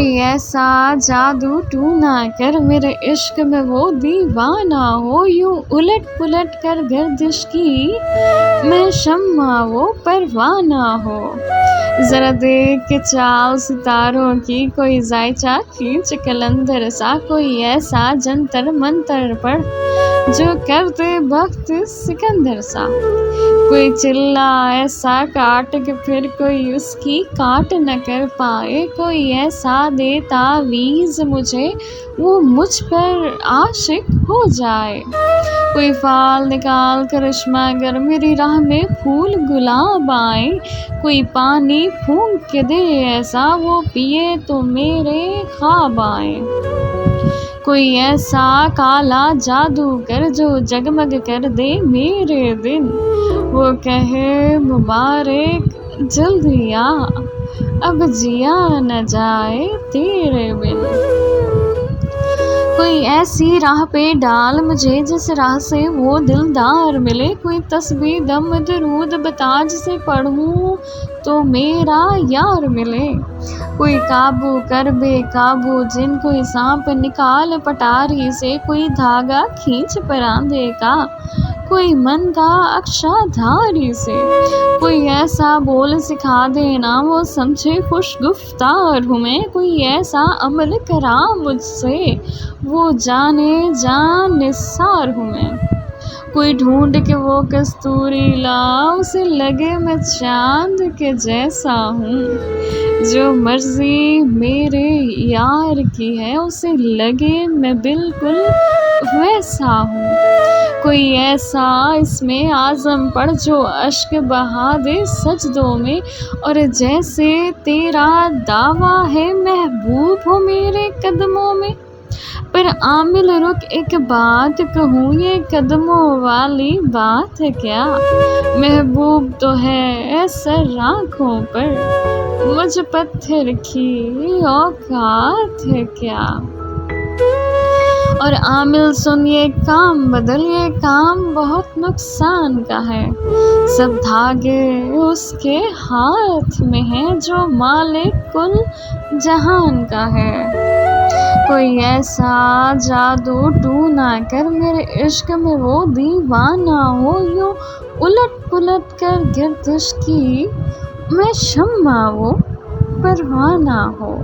کوئی ایسا جادو ٹو نہ کر میرے عشق میں وہ دیوانہ ہو، یوں الٹ پلٹ کر گردش کی میں شمع وہ پروانہ ہو۔ ذرا دیکھ کے چال ستاروں کی، کوئی زائچہ کھینچ کلندر سا، کوئی ایسا جنتر منتر پڑھ جو کر دے بخت سکندر سا۔ کوئی چلہ ایسا کاٹ کہ پھر کوئی اس کی کاٹ نہ کر پائے، کوئی ایسا دے تعویذ مجھے وہ مجھ پر عاشق ہو جائے۔ کوئی فال نکال کرشمہ گر میری راہ میں پھول گلاب آئیں، کوئی پانی پھونک کے دے ایسا وہ پیے تو میرے خواب آئیں۔ کوئی ایسا کالا جادوگر جو جگمگ کر دے میرے دن، وہ کہے مبارک جلدی آ اب جیا نہ جائے تیرے بن۔ کوئی ایسی راہ پہ ڈال مجھے جس راہ سے وہ دلدار ملے، کوئی تسبیح دم درود بتا جسے پڑھوں تو میرا یار ملے۔ کوئی قابو کر بے قابو جن، کوئی سانپ نکال پٹاری سے، کوئی دھاگا کھینچ پراندے کا، کوئی منگا اکشا دھاری سے۔ کوئی ایسا بول سکھا دینا وہ سمجھے خوش گفتار ہوں میں، کوئی ایسا عمل کرا مجھ سے وہ جانے جان نثار ہوں میں۔ کوئی ڈھونڈ کے وہ کستوری لا اسے لگے میں چاند کے جیسا ہوں، جو مرضی میرے یار کی ہے اسے لگے میں بالکل ویسا ہوں۔ کوئی ایسا اسم اعظم پڑھ جو اشک بہا دے سجدوں میں، اور جیسے تیرا دعویٰ ہے محبوب ہو میرے قدموں میں۔ پر عامل رک ایک بات کہوں، یہ قدموں والی بات ہے کیا؟ محبوب تو ہے سر آنکھوں پر، مجھ پتھر کی اوقات ہے کیا؟ اور عامل سن یہ کام بدل، یہ کام بہت نقصان کا ہے، سب دھاگے اس کے ہاتھ میں ہیں جو مالک کل جہان کا ہے۔ کوئی ایسا جادو ٹو نہ کر میرے عشق میں وہ دیوانہ ہو، یوں الٹ پلٹ کر گردش کی میں شمع وہ پروانہ ہو۔